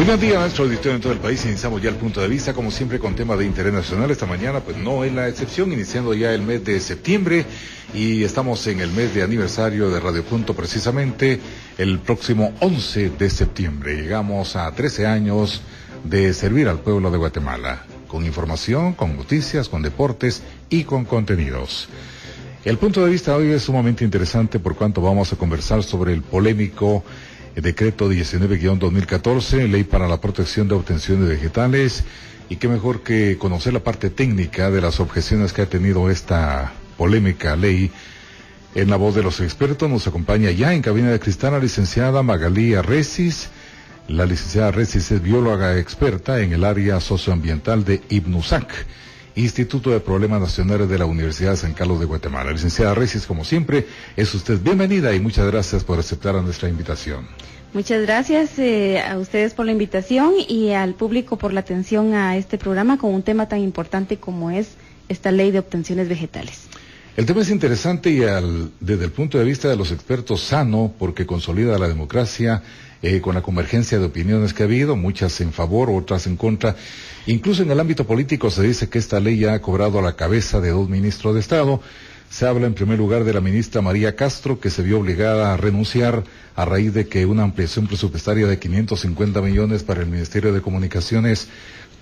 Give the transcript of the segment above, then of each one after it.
Muy buen día a nuestro auditorio en todo el país. Iniciamos ya el punto de vista, como siempre, con temas de interés nacional. Esta mañana, pues no es la excepción, iniciando ya el mes de septiembre y estamos en el mes de aniversario de Radio Punto, precisamente el próximo 11 de septiembre. Llegamos a 13 años de servir al pueblo de Guatemala, con información, con noticias, con deportes y con contenidos. El punto de vista hoy es sumamente interesante por cuanto vamos a conversar sobre el polémico Decreto 19-2014, Ley para la Protección de Obtenciones Vegetales, y qué mejor que conocer la parte técnica de las objeciones que ha tenido esta polémica ley. En la voz de los expertos nos acompaña ya en cabina de cristal la licenciada Magalí Arrecis. La licenciada Arrecis es bióloga experta en el área socioambiental de IPNUSAC, Instituto de Problemas Nacionales de la Universidad de San Carlos de Guatemala. Licenciada Arrecis, como siempre, es usted bienvenida y muchas gracias por aceptar a nuestra invitación. Muchas gracias a ustedes por la invitación y al público por la atención a este programa con un tema tan importante como es esta ley de obtenciones vegetales. El tema es interesante y desde el punto de vista de los expertos sano, porque consolida la democracia con la convergencia de opiniones que ha habido, muchas en favor, otras en contra. Incluso en el ámbito político se dice que esta ley ya ha cobrado a la cabeza de 2 ministros de Estado. Se habla en primer lugar de la ministra María Castro, que se vio obligada a renunciar a raíz de que una ampliación presupuestaria de 550 millones para el Ministerio de Comunicaciones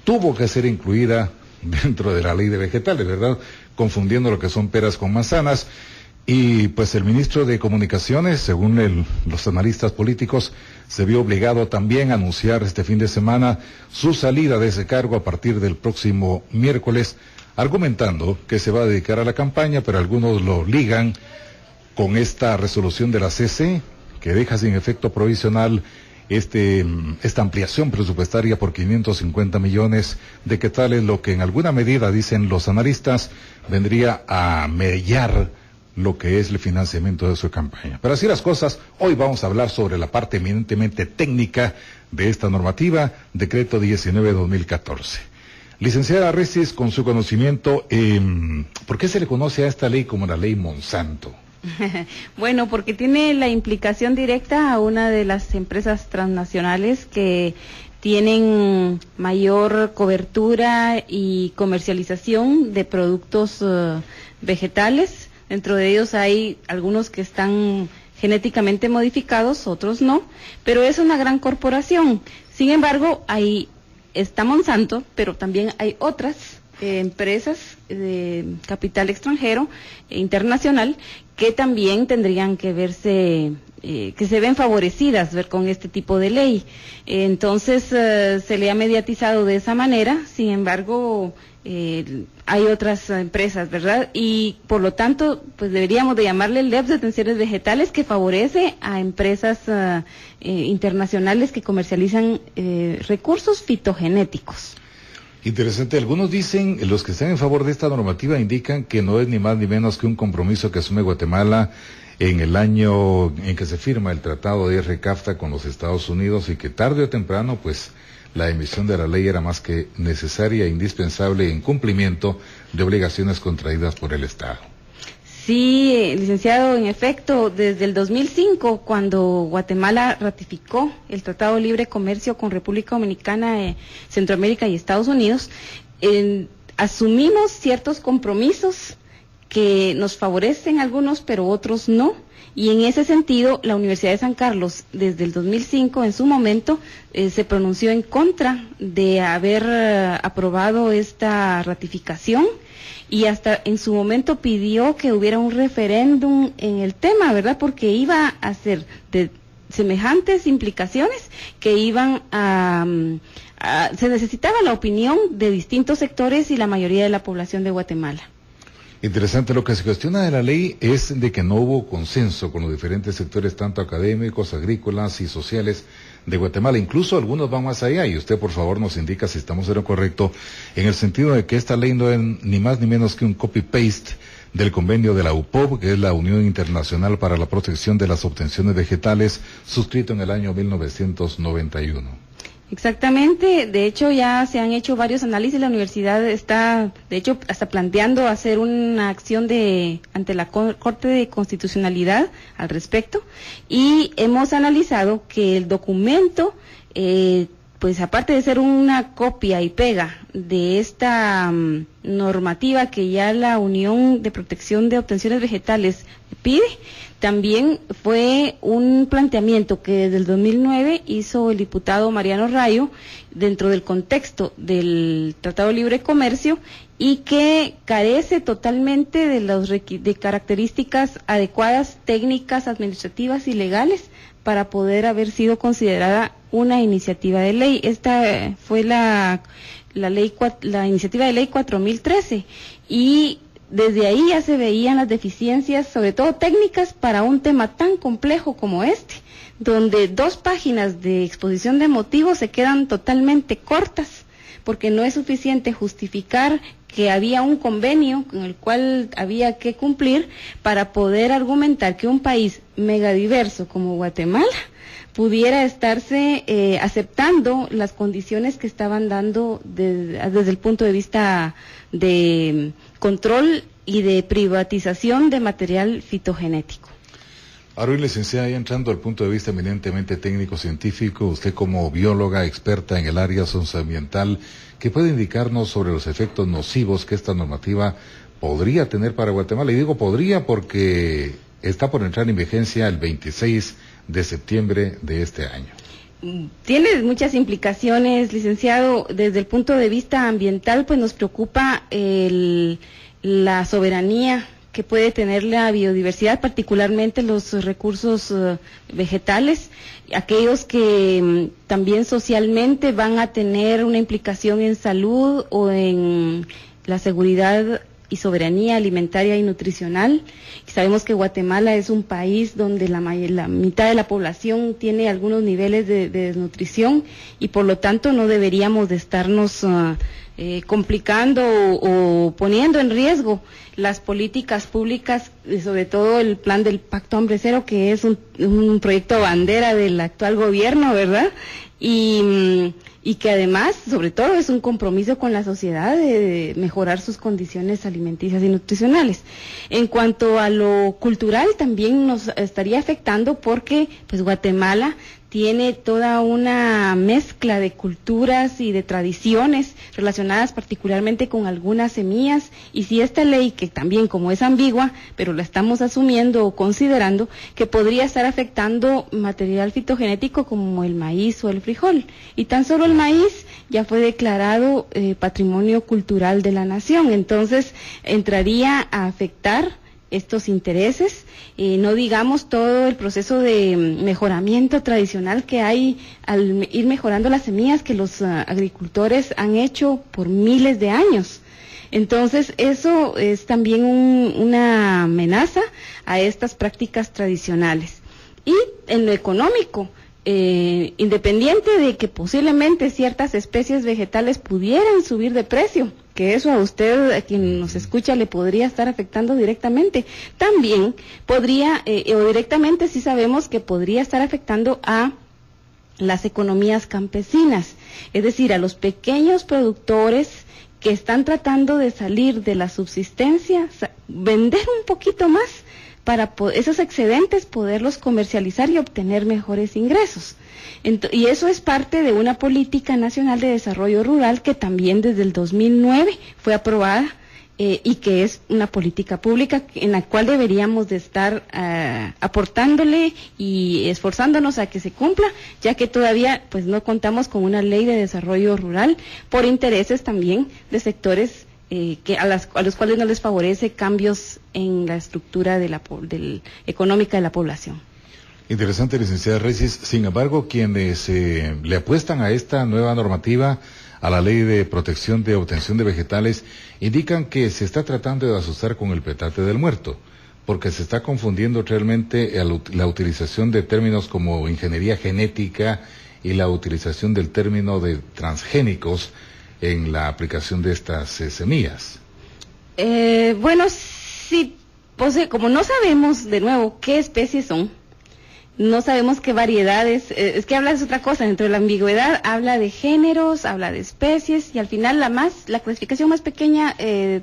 tuvo que ser incluida dentro de la ley de vegetales, ¿verdad? Confundiendo lo que son peras con manzanas. Y pues el ministro de Comunicaciones, según los analistas políticos, se vio obligado también a anunciar este fin de semana su salida de ese cargo a partir del próximo miércoles, argumentando que se va a dedicar a la campaña, pero algunos lo ligan con esta resolución de la CC, que deja sin efecto provisional esta ampliación presupuestaria por 550 millones de quetzales, lo que en alguna medida, dicen los analistas, vendría a mellar lo que es el financiamiento de su campaña. Pero así las cosas, hoy vamos a hablar sobre la parte eminentemente técnica de esta normativa, Decreto 19-2014. Licenciada Arrecis, con su conocimiento, ¿por qué se le conoce a esta ley como la ley Monsanto? Bueno, porque tiene la implicación directa a una de las empresas transnacionales que tienen mayor cobertura y comercialización de productos vegetales. Dentro de ellos hay algunos que están genéticamente modificados, otros no, pero es una gran corporación. Sin embargo, ahí está Monsanto, pero también hay otras empresas de capital extranjero e internacional que también tendrían que verse, que se ven favorecidas con este tipo de ley. Entonces se le ha mediatizado de esa manera. Sin embargo, hay otras empresas, ¿verdad? Y por lo tanto, pues deberíamos de llamarle ley de obtenciones vegetales, que favorece a empresas internacionales que comercializan recursos fitogenéticos. Interesante. Algunos dicen, los que están en favor de esta normativa indican que no es ni más ni menos que un compromiso que asume Guatemala en el año en que se firma el Tratado de RCAFTA con los Estados Unidos, y que tarde o temprano, pues, la emisión de la ley era más que necesaria e indispensable en cumplimiento de obligaciones contraídas por el Estado. Sí, licenciado, en efecto, desde el 2005, cuando Guatemala ratificó el Tratado de Libre Comercio con República Dominicana, Centroamérica y Estados Unidos, asumimos ciertos compromisos que nos favorecen algunos, pero otros no. Y en ese sentido, la Universidad de San Carlos, desde el 2005, en su momento, se pronunció en contra de haber aprobado esta ratificación, y hasta en su momento pidió que hubiera un referéndum en el tema, ¿verdad? Porque iba a ser de semejantes implicaciones que iban se necesitaba la opinión de distintos sectores y la mayoría de la población de Guatemala. Interesante. Lo que se cuestiona de la ley es de que no hubo consenso con los diferentes sectores, tanto académicos, agrícolas y sociales de Guatemala. Incluso algunos van más allá, y usted por favor nos indica si estamos en lo correcto, en el sentido de que esta ley no es ni más ni menos que un copy-paste del convenio de la UPOV, que es la Unión Internacional para la Protección de las Obtenciones Vegetales, suscrito en el año 1991. Exactamente, de hecho ya se han hecho varios análisis, la universidad está, de hecho, hasta planteando hacer una acción ante la Corte de Constitucionalidad al respecto, y hemos analizado que el documento pues aparte de ser una copia y pega de esta normativa que ya la Unión de Protección de Obtenciones Vegetales pide, también fue un planteamiento que desde el 2009 hizo el diputado Mariano Rayo dentro del contexto del Tratado de Libre Comercio y que carece totalmente de características adecuadas, técnicas, administrativas y legales para poder haber sido considerada una iniciativa de ley. Esta fue la iniciativa de ley 4013 y desde ahí ya se veían las deficiencias, sobre todo técnicas, para un tema tan complejo como este, donde 2 páginas de exposición de motivos se quedan totalmente cortas, porque no es suficiente justificar que había un convenio con el cual había que cumplir para poder argumentar que un país megadiverso como Guatemala pudiera estarse aceptando las condiciones que estaban dando desde el punto de vista de control y de privatización de material fitogenético. Ahora, licenciada, ya entrando al punto de vista eminentemente técnico-científico, usted como bióloga experta en el área socioambiental, ¿qué puede indicarnos sobre los efectos nocivos que esta normativa podría tener para Guatemala? Y digo podría porque está por entrar en vigencia el 26 de septiembre de este año. Tiene muchas implicaciones, licenciado. Desde el punto de vista ambiental, pues nos preocupa la soberanía que puede tener la biodiversidad, particularmente los recursos vegetales, aquellos que también socialmente van a tener una implicación en salud o en la seguridad y soberanía alimentaria y nutricional. Sabemos que Guatemala es un país donde la mitad de la población tiene algunos niveles de desnutrición y por lo tanto no deberíamos de estarnos complicando o poniendo en riesgo las políticas públicas, sobre todo el plan del Pacto Hambre Cero, que es un proyecto bandera del actual gobierno, ¿verdad? Y que además, sobre todo, es un compromiso con la sociedad de mejorar sus condiciones alimenticias y nutricionales. En cuanto a lo cultural, también nos estaría afectando porque, pues, Guatemala tiene toda una mezcla de culturas y de tradiciones relacionadas particularmente con algunas semillas, y si esta ley, que también como es ambigua, pero la estamos asumiendo o considerando, que podría estar afectando material fitogenético como el maíz o el frijol, y tan solo el maíz ya fue declarado patrimonio cultural de la nación, entonces entraría a afectar estos intereses, no digamos todo el proceso de mejoramiento tradicional que hay al ir mejorando las semillas que los agricultores han hecho por miles de años. Entonces eso es también una amenaza a estas prácticas tradicionales. Y en lo económico, independiente de que posiblemente ciertas especies vegetales pudieran subir de precio, que eso a usted, a quien nos escucha, le podría estar afectando directamente, también podría, o directamente sí sabemos que podría estar afectando a las economías campesinas, es decir, a los pequeños productores que están tratando de salir de la subsistencia, vender un poquito más para esos excedentes poderlos comercializar y obtener mejores ingresos. Y eso es parte de una política nacional de desarrollo rural que también desde el 2009 fue aprobada y que es una política pública en la cual deberíamos de estar aportándole y esforzándonos a que se cumpla, ya que todavía pues no contamos con una ley de desarrollo rural por intereses también de sectores a los cuales no les favorece cambios en la estructura económica de la población. Interesante, licenciada Recis. Sin embargo, quienes le apuestan a esta nueva normativa, a la ley de protección de obtención de vegetales, indican que se está tratando de asustar con el petate del muerto, porque se está confundiendo realmente la utilización de términos como ingeniería genética y la utilización del término de transgénicos en la aplicación de estas semillas. Bueno, sí, pues, como no sabemos, de nuevo, qué especies son, no sabemos qué variedades, es que habla de otra cosa, dentro de la ambigüedad habla de géneros, habla de especies, y al final la clasificación más pequeña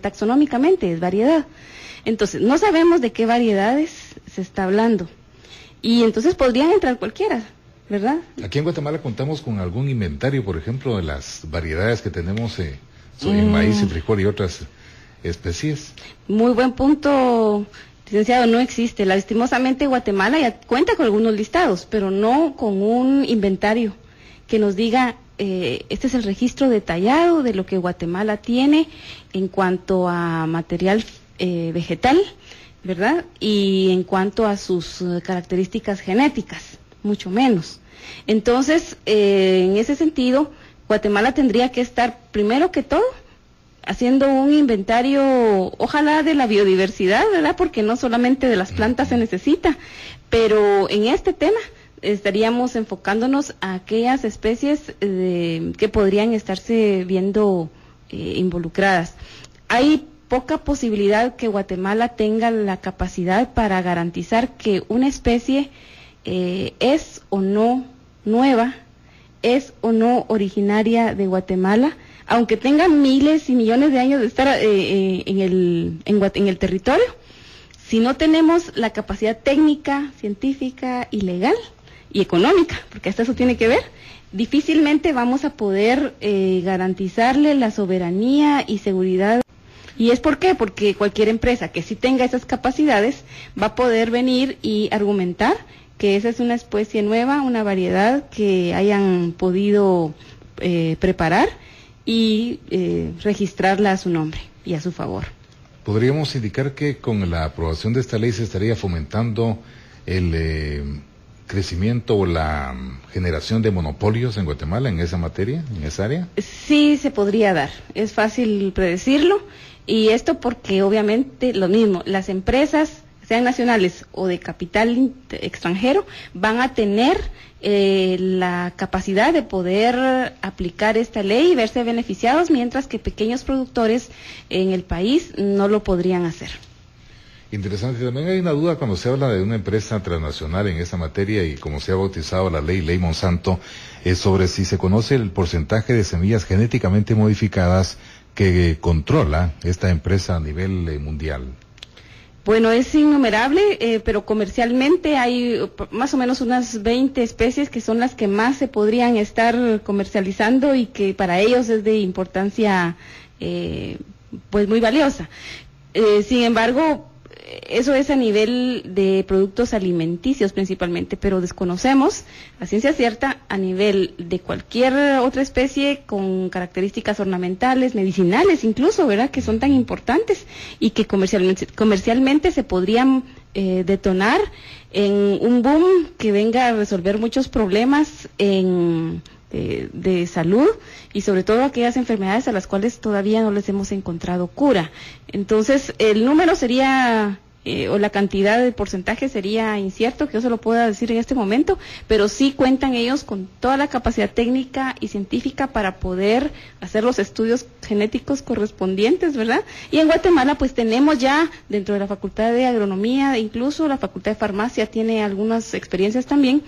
taxonómicamente es variedad. Entonces, no sabemos de qué variedades se está hablando, y entonces podrían entrar cualquiera. ¿verdad? Aquí en Guatemala contamos con algún inventario, por ejemplo, de las variedades que tenemos en maíz y frijol y otras especies. Muy buen punto, licenciado, no existe. Lastimosamente Guatemala ya cuenta con algunos listados, pero no con un inventario que nos diga, este es el registro detallado de lo que Guatemala tiene en cuanto a material vegetal, ¿verdad? Y en cuanto a sus características genéticas, mucho menos. Entonces, en ese sentido, Guatemala tendría que estar, primero que todo, haciendo un inventario, ojalá de la biodiversidad, ¿verdad? Porque no solamente de las plantas se necesita, pero en este tema estaríamos enfocándonos a aquellas especies que podrían estarse viendo involucradas. Hay poca posibilidad que Guatemala tenga la capacidad para garantizar que una especie es o no nueva, es o no originaria de Guatemala, aunque tenga miles y millones de años de estar en el territorio. Si no tenemos la capacidad técnica, científica y legal y económica, porque hasta eso tiene que ver, difícilmente vamos a poder garantizarle la soberanía y seguridad. ¿Y es por qué? Porque cualquier empresa que sí tenga esas capacidades va a poder venir y argumentar que esa es una especie nueva, una variedad que hayan podido preparar y registrarla a su nombre y a su favor. ¿Podríamos indicar que con la aprobación de esta ley se estaría fomentando el crecimiento o la generación de monopolios en Guatemala en esa materia, en esa área? Sí, se podría dar, es fácil predecirlo, y esto porque obviamente lo mismo, las empresas, sean nacionales o de capital extranjero, van a tener la capacidad de poder aplicar esta ley y verse beneficiados, mientras que pequeños productores en el país no lo podrían hacer. Interesante. También hay una duda cuando se habla de una empresa transnacional en esa materia y como se ha bautizado la ley Monsanto, sobre si se conoce el porcentaje de semillas genéticamente modificadas que controla esta empresa a nivel mundial. Bueno, es innumerable, pero comercialmente hay más o menos unas 20 especies que son las que más se podrían estar comercializando y que para ellos es de importancia pues muy valiosa. Sin embargo, eso es a nivel de productos alimenticios principalmente, pero desconocemos a ciencia cierta a nivel de cualquier otra especie con características ornamentales, medicinales incluso, ¿verdad? Que son tan importantes y que comercialmente se podrían detonar en un boom que venga a resolver muchos problemas de salud y sobre todo aquellas enfermedades a las cuales todavía no les hemos encontrado cura. Entonces el número sería o la cantidad de porcentaje sería incierto, que yo se lo pueda decir en este momento, pero sí cuentan ellos con toda la capacidad técnica y científica para poder hacer los estudios genéticos correspondientes, ¿verdad? Y en Guatemala pues tenemos ya dentro de la Facultad de Agronomía, incluso la Facultad de Farmacia tiene algunas experiencias también,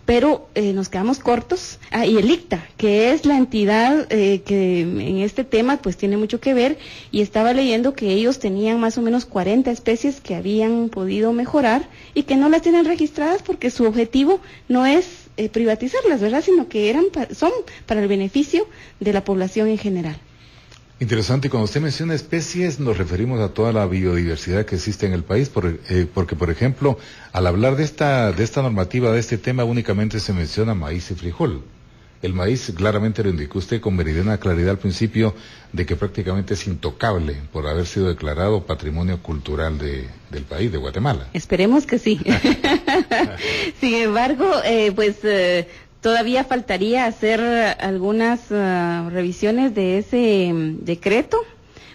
pero nos quedamos cortos. Y el ICTA, que es la entidad que en este tema pues tiene mucho que ver, y estaba leyendo que ellos tenían más o menos 40 especies que habían podido mejorar y que no las tienen registradas porque su objetivo no es privatizarlas, ¿verdad? Sino que son para el beneficio de la población en general. Interesante, y cuando usted menciona especies nos referimos a toda la biodiversidad que existe en el país, porque por ejemplo, al hablar de esta normativa, de este tema, únicamente se menciona maíz y frijol. El maíz claramente lo indicó usted con meridiana claridad al principio, de que prácticamente es intocable por haber sido declarado patrimonio cultural del país, de Guatemala. Esperemos que sí. Sin embargo, todavía faltaría hacer algunas revisiones de ese decreto,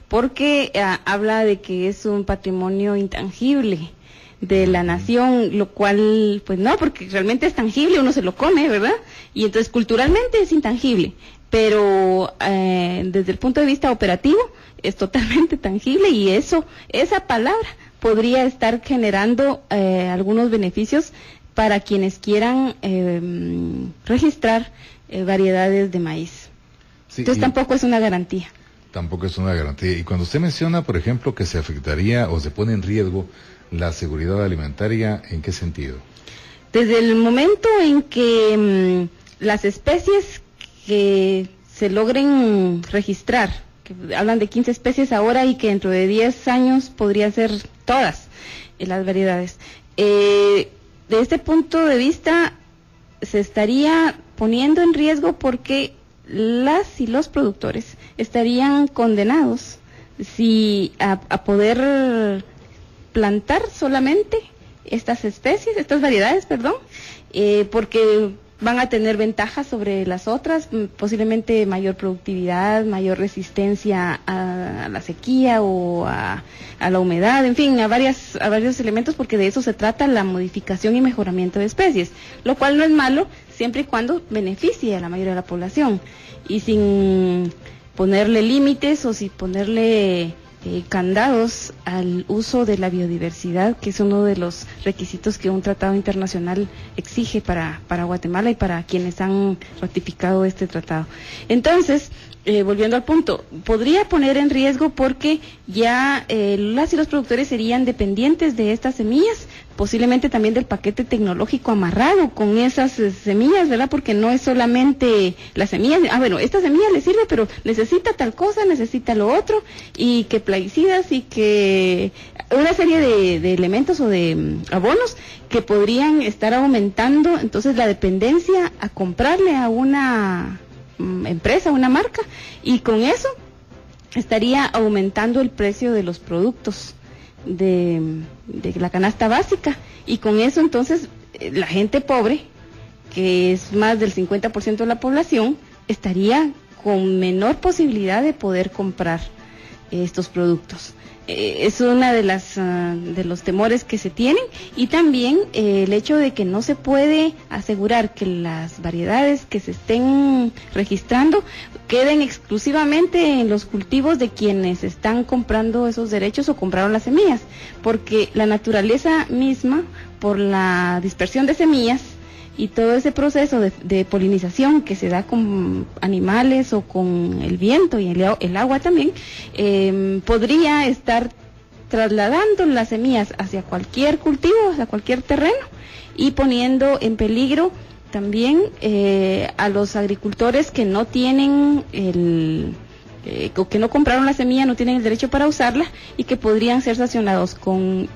porque habla de que es un patrimonio intangible de la nación, lo cual, pues no, porque realmente es tangible, uno se lo come, ¿verdad? Y entonces culturalmente es intangible, pero desde el punto de vista operativo es totalmente tangible, y esa palabra podría estar generando algunos beneficios para quienes quieran registrar variedades de maíz. Sí, entonces tampoco es una garantía. Tampoco es una garantía. Y cuando usted menciona, por ejemplo, que se afectaría o se pone en riesgo la seguridad alimentaria, ¿en qué sentido? Desde el momento en que las especies que se logren registrar, que hablan de 15 especies ahora y que dentro de 10 años podrían ser todas las variedades. De este punto de vista se estaría poniendo en riesgo porque las y los productores estarían condenados a poder plantar solamente estas variedades, porque van a tener ventajas sobre las otras, posiblemente mayor productividad, mayor resistencia a la sequía o a la humedad, en fin, a varios elementos, porque de eso se trata la modificación y mejoramiento de especies, lo cual no es malo siempre y cuando beneficie a la mayoría de la población y sin ponerle límites o sin ponerle candados al uso de la biodiversidad, que es uno de los requisitos que un tratado internacional exige para Guatemala y para quienes han ratificado este tratado. Entonces, volviendo al punto, podría poner en riesgo porque ya las y los productores serían dependientes de estas semillas, posiblemente también del paquete tecnológico amarrado con esas semillas, ¿verdad? Porque no es solamente las semillas, esta semilla le sirve, pero necesita tal cosa, necesita lo otro, y que plaguicidas y que una serie de elementos o de abonos que podrían estar aumentando entonces la dependencia a comprarle a una empresa, una marca, y con eso estaría aumentando el precio de los productos de la canasta básica, y con eso entonces la gente pobre, que es más del 50% de la población, estaría con menor posibilidad de poder comprar estos productos. Es una de los temores que se tienen, y también el hecho de que no se puede asegurar que las variedades que se estén registrando queden exclusivamente en los cultivos de quienes están comprando esos derechos o compraron las semillas, porque la naturaleza misma, por la dispersión de semillas y todo ese proceso de polinización que se da con animales o con el viento y el agua también, podría estar trasladando las semillas hacia cualquier cultivo, hacia cualquier terreno, y poniendo en peligro también a los agricultores que no tienen que no compraron la semilla, no tienen el derecho para usarla, y que podrían ser sancionados con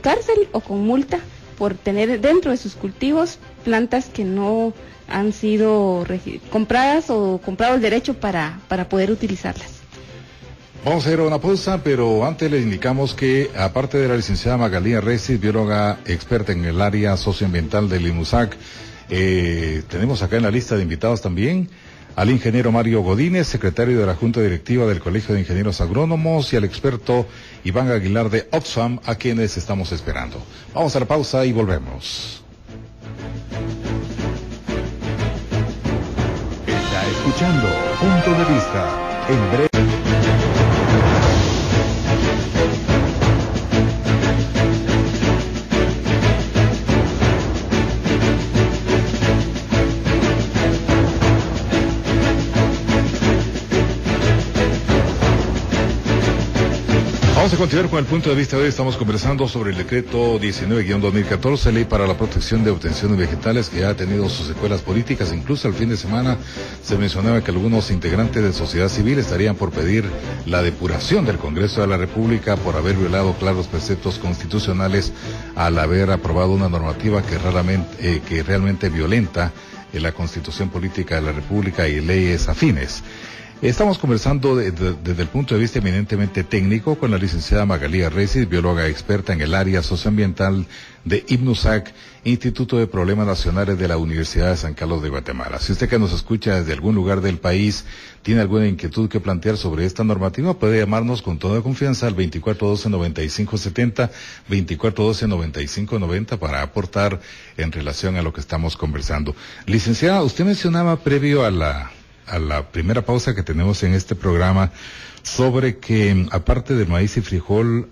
cárcel o con multa por tener dentro de sus cultivos plantas que no han sido compradas o comprado el derecho para poder utilizarlas. Vamos a ir a una pausa, pero antes les indicamos que, aparte de la licenciada Magalí Arrecis, bióloga experta en el área socioambiental del INUSAC, tenemos acá en la lista de invitados también al ingeniero Mario Godínez, secretario de la Junta Directiva del Colegio de Ingenieros Agrónomos, y al experto Iván Aguilar de Oxfam, a quienes estamos esperando. Vamos a la pausa y volvemos. Está escuchando Punto de Vista. En breve. Vamos a continuar con el punto de vista de hoy. Estamos conversando sobre el decreto 19-2014, ley para la protección de obtenciones vegetales, que ya ha tenido sus secuelas políticas. Incluso el fin de semana se mencionaba que algunos integrantes de sociedad civil estarían por pedir la depuración del Congreso de la República por haber violado claros preceptos constitucionales al haber aprobado una normativa que realmente violenta la Constitución Política de la República y leyes afines. Estamos conversando desde el punto de vista eminentemente técnico con la licenciada Magalí Arrecis, bióloga experta en el área socioambiental de INUSAC, Instituto de Problemas Nacionales de la Universidad de San Carlos de Guatemala. Si usted que nos escucha desde algún lugar del país tiene alguna inquietud que plantear sobre esta normativa, puede llamarnos con toda confianza al 2412-9570, 2412-9590 para aportar en relación a lo que estamos conversando. Licenciada, usted mencionaba previo a la primera pausa que tenemos en este programa sobre que, aparte del maíz y frijol,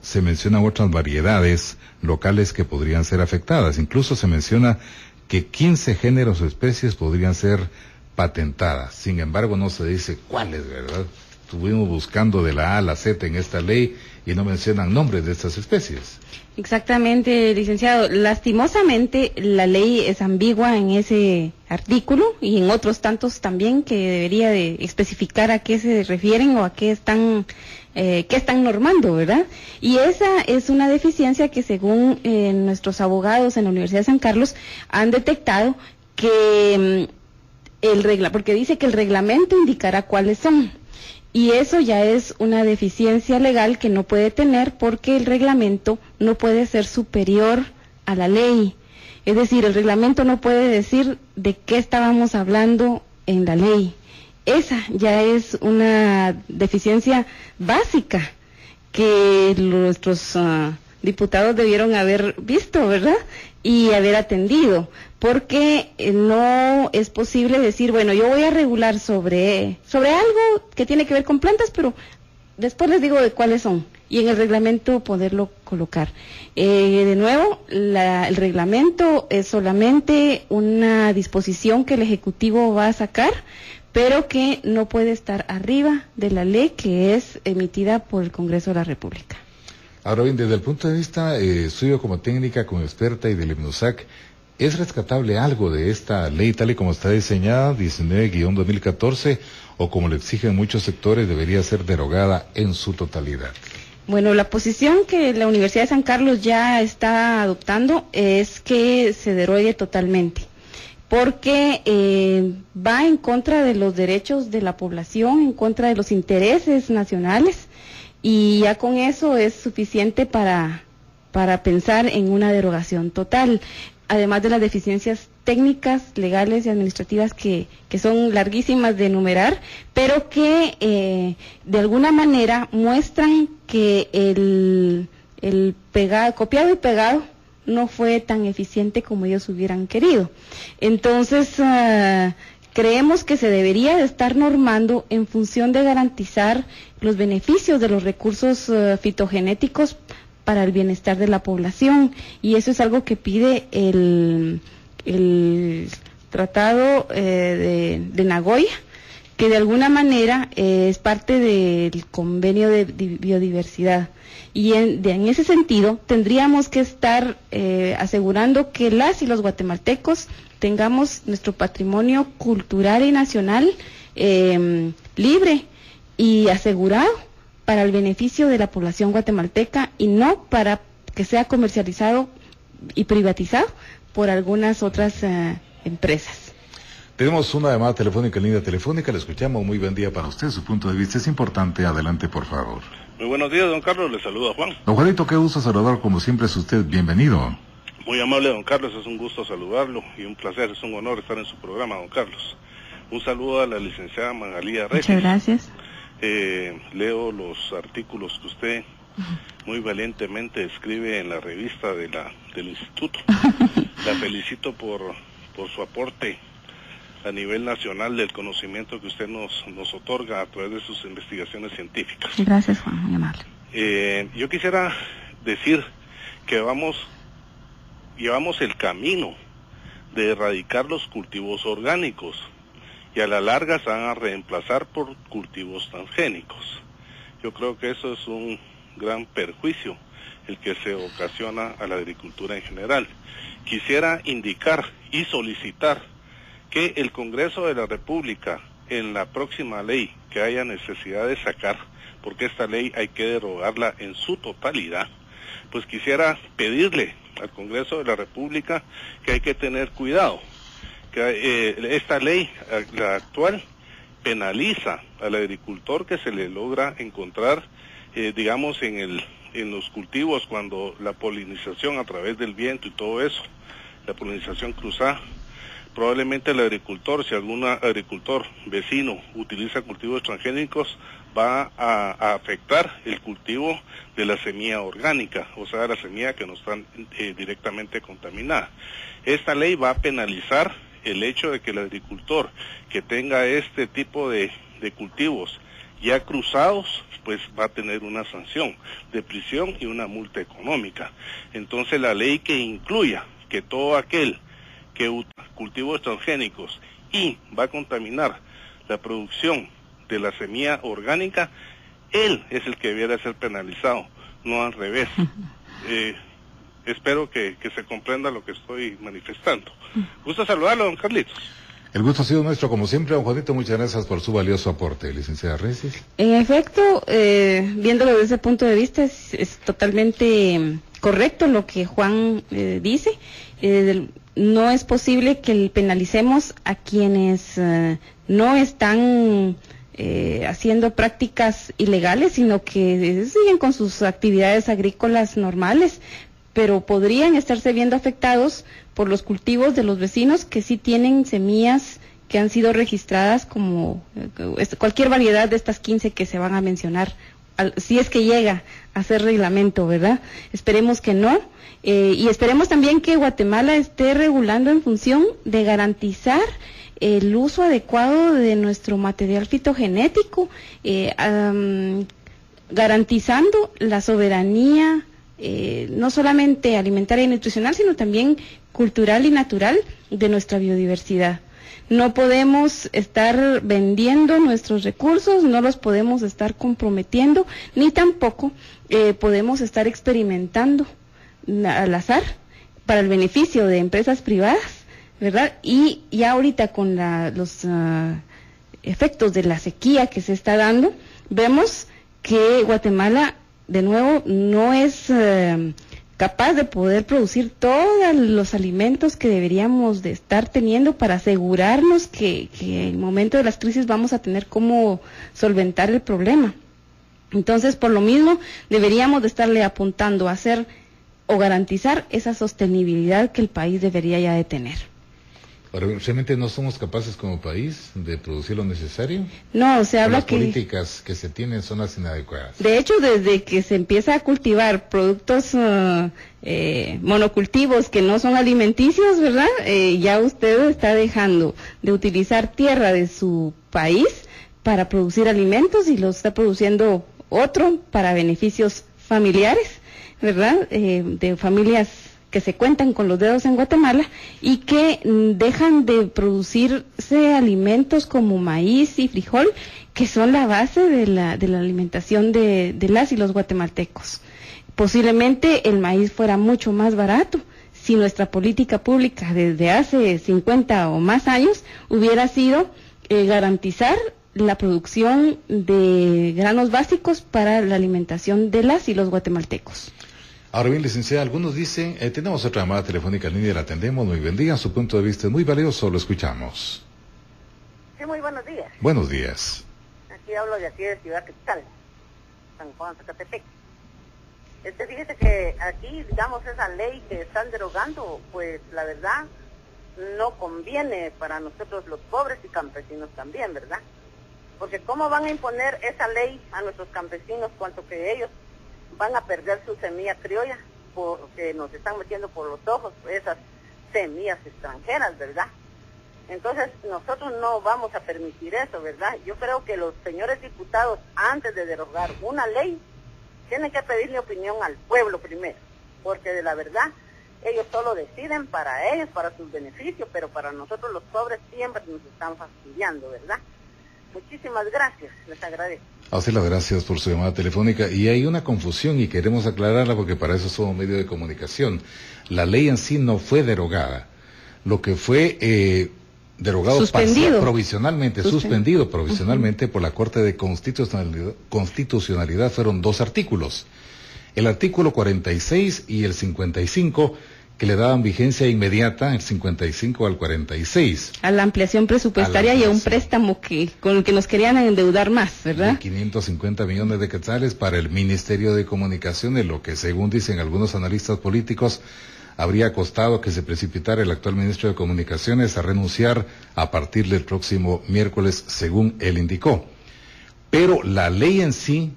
se mencionan otras variedades locales que podrían ser afectadas. Incluso se menciona que 15 géneros o especies podrían ser patentadas. Sin embargo, no se dice cuáles, ¿verdad? estuvimos buscando de la A a la Z en esta ley y no mencionan nombres de estas especies. Exactamente, licenciado. Lastimosamente, la ley es ambigua en ese artículo y en otros tantos también, que debería de especificar a qué se refieren o a qué están normando, ¿verdad? Y esa es una deficiencia que, según nuestros abogados en la Universidad de San Carlos, han detectado que porque dice que el reglamento indicará cuáles son. Y eso ya es una deficiencia legal que no puede tener, porque el reglamento no puede ser superior a la ley. Es decir, el reglamento no puede decir de qué estábamos hablando en la ley. Esa ya es una deficiencia básica que nuestros diputados debieron haber visto, ¿verdad? Y haber atendido, porque no es posible decir, bueno, yo voy a regular sobre algo que tiene que ver con plantas, pero después les digo de cuáles son, y en el reglamento poderlo colocar. De nuevo, el reglamento es solamente una disposición que el Ejecutivo va a sacar, pero que no puede estar arriba de la ley que es emitida por el Congreso de la República. Ahora bien, desde el punto de vista suyo como técnica, como experta y del IMNUSAC, ¿es rescatable algo de esta ley tal y como está diseñada, 19-2014, o como lo exigen muchos sectores, debería ser derogada en su totalidad? Bueno, la posición que la Universidad de San Carlos ya está adoptando es que se derogue totalmente, porque va en contra de los derechos de la población, en contra de los intereses nacionales, y ya con eso es suficiente para pensar en una derogación total, además de las deficiencias técnicas, legales y administrativas que son larguísimas de enumerar, pero que de alguna manera muestran que el copiado y pegado no fue tan eficiente como ellos hubieran querido. Entonces, creemos que se debería de estar normando en función de garantizar los beneficios de los recursos fitogenéticos para el bienestar de la población, y eso es algo que pide el Tratado de Nagoya, que de alguna manera es parte del Convenio de Biodiversidad. Y en ese sentido tendríamos que estar asegurando que las y los guatemaltecos tengamos nuestro patrimonio cultural y nacional libre y asegurado para el beneficio de la población guatemalteca, y no para que sea comercializado y privatizado por algunas otras empresas. Tenemos una llamada telefónica en línea telefónica, le escuchamos. Muy buen día para usted, su punto de vista es importante, adelante por favor. Muy buenos días, don Carlos, le saluda Juan. Don Juanito, qué gusto saludar, como siempre es usted, bienvenido. Muy amable, don Carlos, es un gusto saludarlo y un placer, es un honor estar en su programa, don Carlos. Un saludo a la licenciada Magalía Reyes. Muchas gracias. Leo los artículos que usted muy valientemente escribe en la revista del instituto. La felicito por su aporte a nivel nacional del conocimiento que usted nos otorga a través de sus investigaciones científicas. Gracias, Juan, muy amable. Yo quisiera decir que llevamos el camino de erradicar los cultivos orgánicos, y a la larga se van a reemplazar por cultivos transgénicos. Yo creo que eso es un gran perjuicio el que se ocasiona a la agricultura en general. Quisiera indicar y solicitar que el Congreso de la República, en la próxima ley que haya necesidad de sacar, porque esta ley hay que derogarla en su totalidad, pues quisiera pedirle al Congreso de la República que hay que tener cuidado, que esta ley, la actual, penaliza al agricultor que se le logra encontrar, digamos, en los cultivos, cuando la polinización a través del viento y todo eso, la polinización cruzada. Probablemente el agricultor, si algún agricultor vecino utiliza cultivos transgénicos, va a afectar el cultivo de la semilla orgánica, o sea, la semilla que no está directamente contaminada. Esta ley va a penalizar el hecho de que el agricultor que tenga este tipo de cultivos ya cruzados, pues va a tener una sanción de prisión y una multa económica. Entonces la ley que incluya que todo aquel que utiliza cultivos transgénicos y va a contaminar la producción de la semilla orgánica, él es el que debiera ser penalizado, no al revés. Espero que se comprenda lo que estoy manifestando. Gusto saludarlo, don Carlitos. El gusto ha sido nuestro, como siempre, don Juanito. Muchas gracias por su valioso aporte, licenciada Recis. En efecto, viéndolo desde ese punto de vista, es totalmente correcto lo que Juan dice. No es posible que penalicemos a quienes no están haciendo prácticas ilegales, sino que siguen con sus actividades agrícolas normales, pero podrían estarse viendo afectados por los cultivos de los vecinos que sí tienen semillas que han sido registradas como cualquier variedad de estas 15 que se van a mencionar, si es que llega a ser reglamento, ¿verdad? Esperemos que no, y esperemos también que Guatemala esté regulando en función de garantizar el uso adecuado de nuestro material fitogenético, garantizando la soberanía, no solamente alimentaria y nutricional, sino también cultural y natural de nuestra biodiversidad. No podemos estar vendiendo nuestros recursos, no los podemos estar comprometiendo, ni tampoco podemos estar experimentando al azar para el beneficio de empresas privadas, ¿verdad? Y ya ahorita con los efectos de la sequía que se está dando, vemos que Guatemala, de nuevo, no es capaz de poder producir todos los alimentos que deberíamos de estar teniendo para asegurarnos que en el momento de las crisis vamos a tener cómo solventar el problema. Entonces, por lo mismo, deberíamos de estarle apuntando a hacer o garantizar esa sostenibilidad que el país debería ya de tener. Ahora, ¿realmente no somos capaces como país de producir lo necesario? No, se habla que... Las políticas que se tienen son las inadecuadas. De hecho, desde que se empieza a cultivar productos monocultivos que no son alimenticios, ¿verdad? Ya usted está dejando de utilizar tierra de su país para producir alimentos y lo está produciendo otro para beneficios familiares, ¿verdad? De familias que se cuentan con los dedos en Guatemala y que dejan de producirse alimentos como maíz y frijol, que son la base de la alimentación de las y los guatemaltecos. Posiblemente el maíz fuera mucho más barato si nuestra política pública desde hace 50 o más años hubiera sido garantizar la producción de granos básicos para la alimentación de las y los guatemaltecos. Ahora bien, licenciada, algunos dicen, tenemos otra llamada telefónica en línea, la atendemos, muy buen día, su punto de vista es muy valioso, lo escuchamos. Sí, muy buenos días. Buenos días. Aquí hablo de aquí de Ciudad Quetzal, San Juan, Zacatepec. Fíjese que aquí, digamos, esa ley que están derogando, pues la verdad no conviene para nosotros los pobres y campesinos también, ¿verdad? Porque ¿cómo van a imponer esa ley a nuestros campesinos cuanto que ellos van a perder su semilla criolla porque nos están metiendo por los ojos esas semillas extranjeras, ¿verdad? Entonces nosotros no vamos a permitir eso, ¿verdad? Yo creo que los señores diputados, antes de derogar una ley, tienen que pedirle opinión al pueblo primero, porque de la verdad ellos solo deciden para ellos, para sus beneficios, pero para nosotros los pobres siempre nos están fastidiando, ¿verdad? Muchísimas gracias, les agradezco. A usted las gracias por su llamada telefónica. Y hay una confusión y queremos aclararla porque para eso somos medio de comunicación. La ley en sí no fue derogada. Lo que fue derogado provisionalmente, suspendido provisionalmente por la Corte de Constitucionalidad fueron dos artículos. El artículo 46 y el 55, que le daban vigencia inmediata, el 55 al 46. A la ampliación presupuestaria y a un préstamo con el que nos querían endeudar más, ¿verdad? De 550 millones de quetzales para el Ministerio de Comunicaciones, lo que según dicen algunos analistas políticos, habría costado que se precipitara el actual ministro de Comunicaciones a renunciar a partir del próximo miércoles, según él indicó. Pero la ley en sí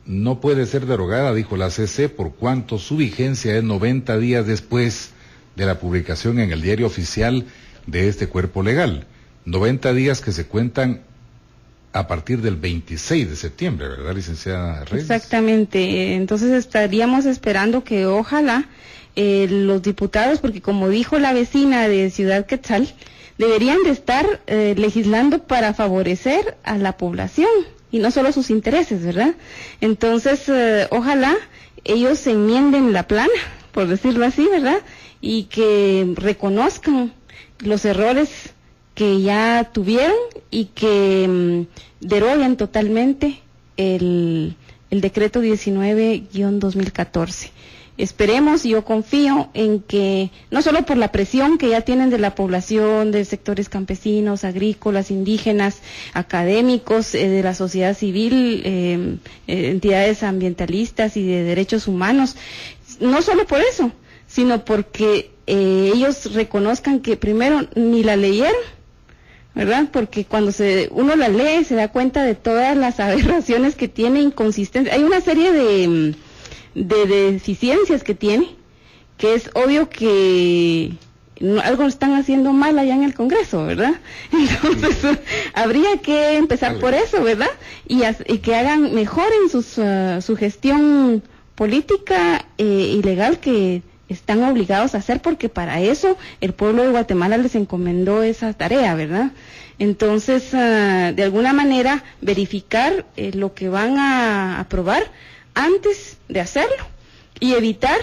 no puede ser derogada, dijo la CC, por cuanto su vigencia es 90 días después de la publicación en el diario oficial de este cuerpo legal. 90 días que se cuentan a partir del 26 de septiembre, ¿verdad, licenciada Reyes? Exactamente. Entonces estaríamos esperando que ojalá los diputados, porque como dijo la vecina de Ciudad Quetzal, deberían de estar legislando para favorecer a la población y no solo sus intereses, ¿verdad? Entonces, ojalá ellos se enmienden la plana, por decirlo así, ¿verdad? Y que reconozcan los errores que ya tuvieron y que deroguen totalmente el decreto 19-2014. Esperemos, y yo confío en que, no solo por la presión que ya tienen de la población, de sectores campesinos, agrícolas, indígenas, académicos, de la sociedad civil, entidades ambientalistas y de derechos humanos, no solo por eso, sino porque ellos reconozcan que primero ni la leyeron, ¿verdad? Porque cuando uno la lee se da cuenta de todas las aberraciones que tiene, inconsistencias. Hay una serie de deficiencias que tiene, que es obvio que algo están haciendo mal allá en el Congreso, ¿verdad? Entonces, habría que empezar por eso, ¿verdad? Y que hagan mejor en su gestión política y legal que están obligados a hacer, porque para eso el pueblo de Guatemala les encomendó esa tarea, ¿verdad? Entonces, de alguna manera, verificar lo que van a aprobar antes de hacerlo y evitar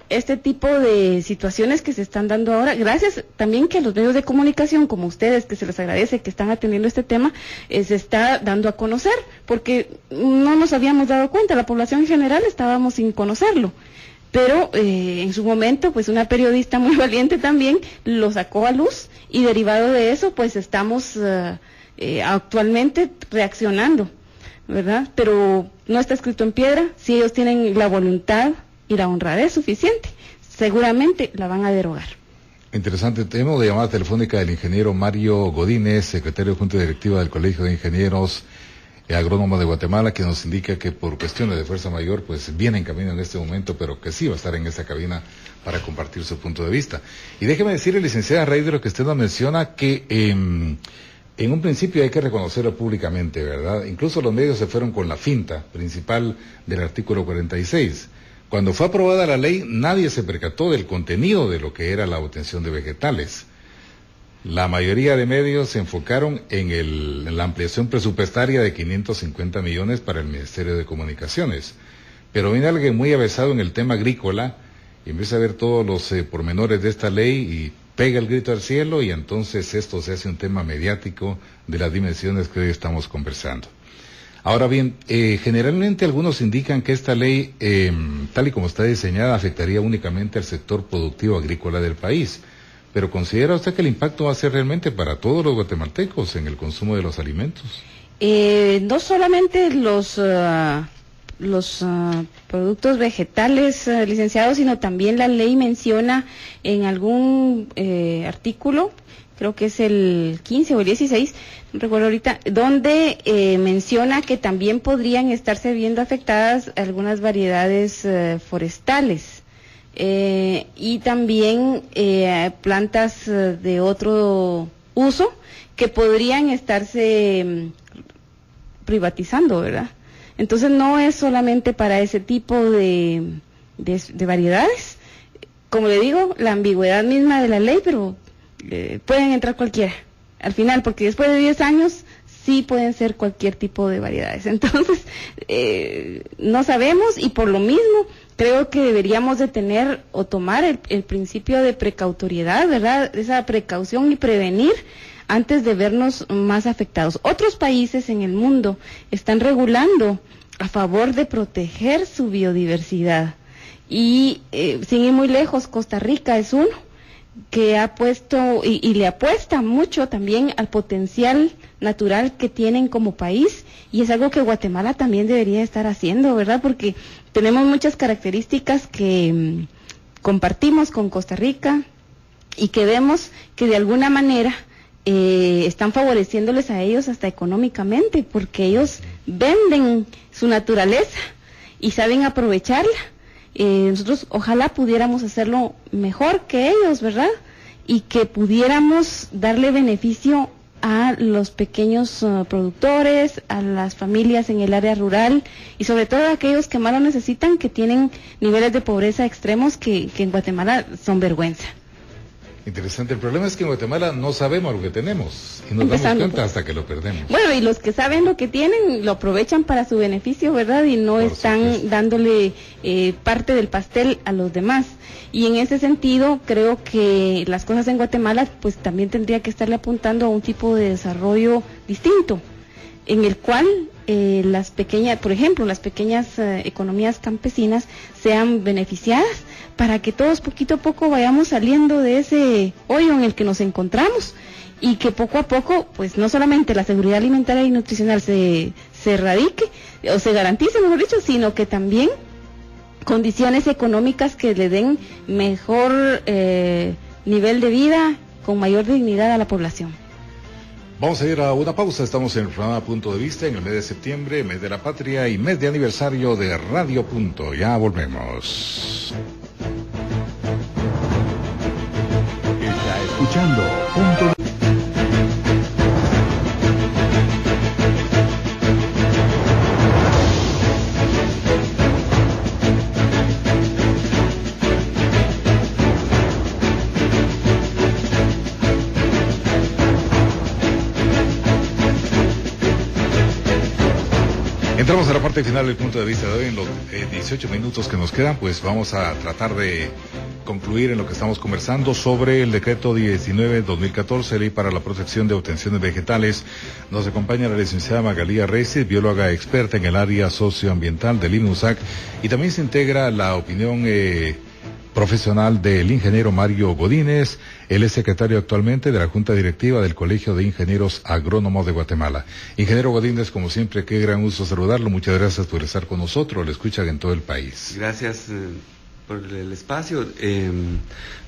este tipo de situaciones que se están dando ahora, gracias también que a los medios de comunicación como ustedes, que se les agradece que están atendiendo este tema, se está dando a conocer, porque no nos habíamos dado cuenta, la población en general estábamos sin conocerlo, pero en su momento pues una periodista muy valiente también lo sacó a luz y derivado de eso pues estamos actualmente reaccionando, ¿verdad? Pero no está escrito en piedra. Si ellos tienen la voluntad y la honradez suficiente, seguramente la van a derogar. Interesante. Tenemos de llamada telefónica del ingeniero Mario Godínez, secretario de Junta Directiva del Colegio de Ingenieros Agrónomos de Guatemala, que nos indica que por cuestiones de fuerza mayor, pues viene en camino en este momento, pero que sí va a estar en esta cabina para compartir su punto de vista. Y déjeme decirle, licenciada, a raíz de lo que usted nos menciona, que en un principio hay que reconocerlo públicamente, ¿verdad? Incluso los medios se fueron con la finta principal del artículo 46. Cuando fue aprobada la ley, nadie se percató del contenido de lo que era la obtención de vegetales. La mayoría de medios se enfocaron en la ampliación presupuestaria de 550 millones para el Ministerio de Comunicaciones. Pero viene alguien muy avesado en el tema agrícola y empieza a ver todos los pormenores de esta ley y pega el grito al cielo, y entonces esto se hace un tema mediático de las dimensiones que hoy estamos conversando. Ahora bien, generalmente algunos indican que esta ley, tal y como está diseñada, afectaría únicamente al sector productivo agrícola del país. Pero ¿considera usted que el impacto va a ser realmente para todos los guatemaltecos en el consumo de los alimentos? No solamente los productos vegetales, licenciados, sino también la ley menciona en algún artículo, creo que es el 15 o el 16, no recuerdo ahorita, donde menciona que también podrían estarse viendo afectadas algunas variedades forestales y también plantas de otro uso que podrían estarse privatizando, ¿verdad? Entonces no es solamente para ese tipo de variedades, como le digo, la ambigüedad misma de la ley, pero pueden entrar cualquiera al final, porque después de 10 años sí pueden ser cualquier tipo de variedades. Entonces no sabemos, y por lo mismo creo que deberíamos de tener o tomar el principio de precautoriedad, ¿verdad? Esa precaución y prevenir antes de vernos más afectados. Otros países en el mundo están regulando a favor de proteger su biodiversidad. Y sin ir muy lejos, Costa Rica es uno que ha puesto y le apuesta mucho también al potencial natural que tienen como país, y es algo que Guatemala también debería estar haciendo, ¿verdad? Porque tenemos muchas características que compartimos con Costa Rica y que vemos que de alguna manera están favoreciéndoles a ellos hasta económicamente, porque ellos venden su naturaleza y saben aprovecharla. Nosotros ojalá pudiéramos hacerlo mejor que ellos, ¿verdad? Y que pudiéramos darle beneficio a los pequeños productores, a las familias en el área rural y sobre todo a aquellos que más lo necesitan, que tienen niveles de pobreza extremos que en Guatemala son vergüenza. Interesante. El problema es que en Guatemala no sabemos lo que tenemos y nos damos cuenta hasta que lo perdemos. Bueno, y los que saben lo que tienen lo aprovechan para su beneficio, ¿verdad? Y no están dándole parte del pastel a los demás. Y en ese sentido, creo que las cosas en Guatemala, pues también tendría que estarle apuntando a un tipo de desarrollo distinto, en el cual las pequeñas, por ejemplo, las pequeñas economías campesinas sean beneficiadas para que todos poquito a poco vayamos saliendo de ese hoyo en el que nos encontramos y que poco a poco, pues no solamente la seguridad alimentaria y nutricional se erradique o se garantice, mejor dicho, sino que también condiciones económicas que le den mejor nivel de vida con mayor dignidad a la población. Vamos a ir a una pausa. Estamos en el programa Punto de Vista en el mes de septiembre, mes de la patria y mes de aniversario de Radio Punto. Ya volvemos. Está escuchando Punto de Vista. Entramos a la parte final del Punto de Vista de hoy. En los 18 minutos que nos quedan, pues vamos a tratar de concluir en lo que estamos conversando sobre el decreto 19-2014, ley para la protección de obtenciones vegetales. Nos acompaña la licenciada Magalía Reyes, bióloga experta en el área socioambiental del INUSAC, y también se integra la opinión profesional del ingeniero Mario Godínez. Él es secretario actualmente de la Junta Directiva del Colegio de Ingenieros Agrónomos de Guatemala. Ingeniero Godínez, como siempre, qué gran gusto saludarlo. Muchas gracias por estar con nosotros. Lo escuchan en todo el país. Gracias por el espacio.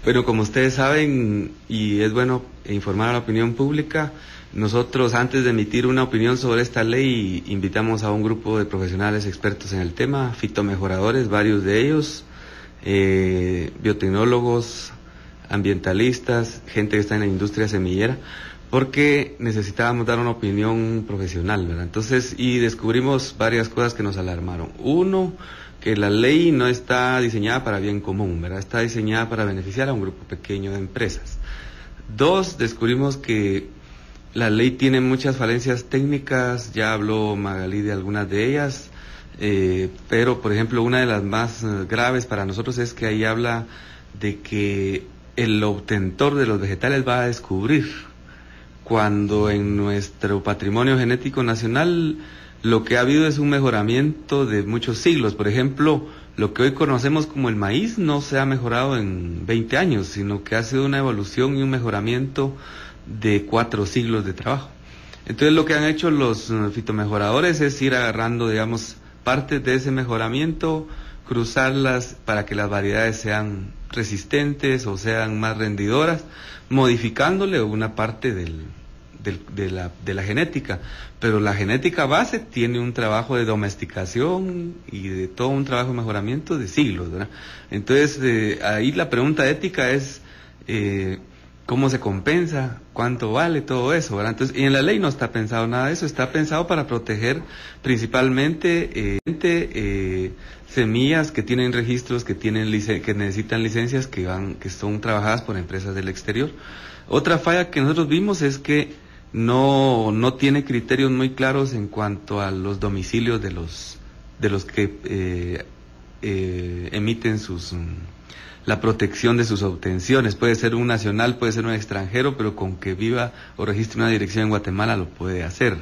Bueno, como ustedes saben, y es bueno informar a la opinión pública, nosotros antes de emitir una opinión sobre esta ley invitamos a un grupo de profesionales expertos en el tema, fitomejoradores, varios de ellos, biotecnólogos, ambientalistas, gente que está en la industria semillera, porque necesitábamos dar una opinión profesional, ¿verdad? Entonces, y descubrimos varias cosas que nos alarmaron. Uno, que la ley no está diseñada para bien común, ¿verdad? Está diseñada para beneficiar a un grupo pequeño de empresas. Dos, descubrimos que la ley tiene muchas falencias técnicas, ya habló Magalí de algunas de ellas, pero por ejemplo una de las más graves para nosotros es que ahí habla de que el obtentor de los vegetales va a descubrir, cuando en nuestro patrimonio genético nacional lo que ha habido es un mejoramiento de muchos siglos. Por ejemplo, lo que hoy conocemos como el maíz no se ha mejorado en 20 años, sino que ha sido una evolución y un mejoramiento de 4 siglos de trabajo. Entonces lo que han hecho los fitomejoradores es ir agarrando, digamos, partes de ese mejoramiento, cruzarlas para que las variedades sean resistentes o sean más rendidoras, modificándole una parte de la genética. Pero la genética base tiene un trabajo de domesticación y de todo un trabajo de mejoramiento de siglos, ¿verdad? Entonces, ahí la pregunta ética es cómo se compensa, cuánto vale todo eso, ¿verdad? Entonces, y en la ley no está pensado nada de eso, está pensado para proteger principalmente semillas que tienen registros, que necesitan licencias, que son trabajadas por empresas del exterior. Otra falla que nosotros vimos es que no tiene criterios muy claros en cuanto a los domicilios de los que emiten la protección de sus obtenciones. Puede ser un nacional, puede ser un extranjero, pero con que viva o registre una dirección en Guatemala lo puede hacer.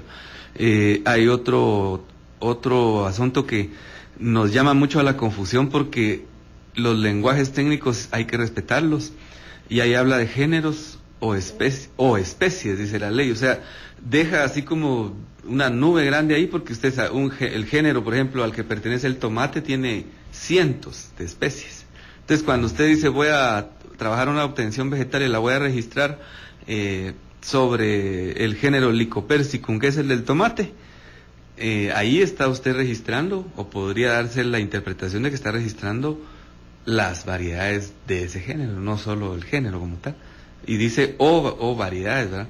Hay otro asunto que nos llama mucho a la confusión, porque los lenguajes técnicos hay que respetarlos, y ahí habla de géneros o especies, dice la ley. O sea, deja así como una nube grande ahí, porque usted sabe, el género, por ejemplo, al que pertenece el tomate tiene cientos de especies. Entonces, cuando usted dice voy a trabajar una obtención vegetal y la voy a registrar sobre el género Lycopersicum, que es el del tomate, ahí está usted registrando, o podría darse la interpretación de que está registrando las variedades de ese género, no solo el género como tal. Y dice o variedades, ¿verdad?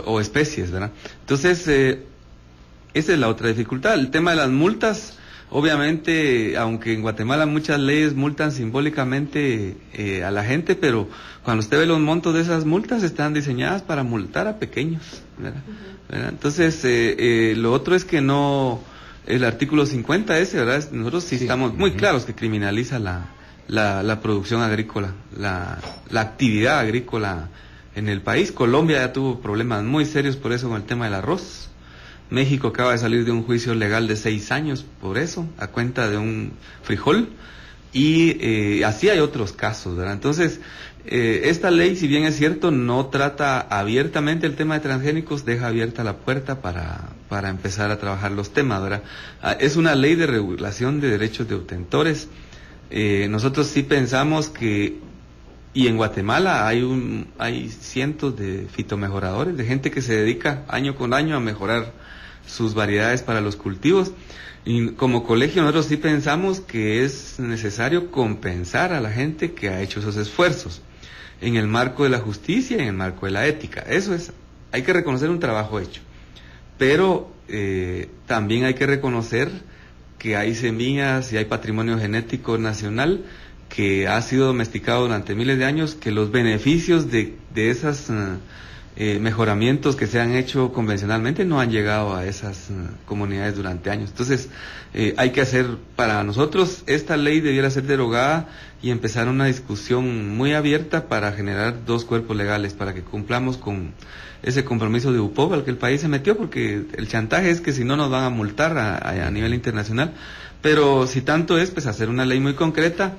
O especies, ¿verdad? Entonces, esa es la otra dificultad. El tema de las multas, obviamente, aunque en Guatemala muchas leyes multan simbólicamente a la gente, pero cuando usted ve los montos de esas multas, están diseñadas para multar a pequeños, ¿verdad? ¿Verdad? Entonces, lo otro es que no, el artículo 50 ¿verdad? Nosotros sí estamos muy claros que criminaliza la producción agrícola, la actividad agrícola en el país. Colombia ya tuvo problemas muy serios por eso con el tema del arroz. México acaba de salir de un juicio legal de 6 años por eso, a cuenta de un frijol, y así hay otros casos, ¿verdad? Entonces, esta ley, si bien es cierto, no trata abiertamente el tema de transgénicos, deja abierta la puerta para empezar a trabajar los temas, ¿verdad? Es una ley de regulación de derechos de obtentores. Nosotros sí pensamos que, y en Guatemala hay cientos de fitomejoradores, de gente que se dedica año con año a mejorar sus variedades para los cultivos, y como colegio nosotros sí pensamos que es necesario compensar a la gente que ha hecho esos esfuerzos en el marco de la justicia y en el marco de la ética. Eso es, hay que reconocer un trabajo hecho, pero también hay que reconocer que hay semillas y hay patrimonio genético nacional que ha sido domesticado durante miles de años, que los beneficios de esas mejoramientos que se han hecho convencionalmente no han llegado a esas comunidades durante años. Entonces, hay que hacer, para nosotros, esta ley debiera ser derogada y empezar una discusión muy abierta para generar 2 cuerpos legales, para que cumplamos con ese compromiso de UPOV al que el país se metió, porque el chantaje es que si no nos van a multar a nivel internacional, pero si tanto es, pues hacer una ley muy concreta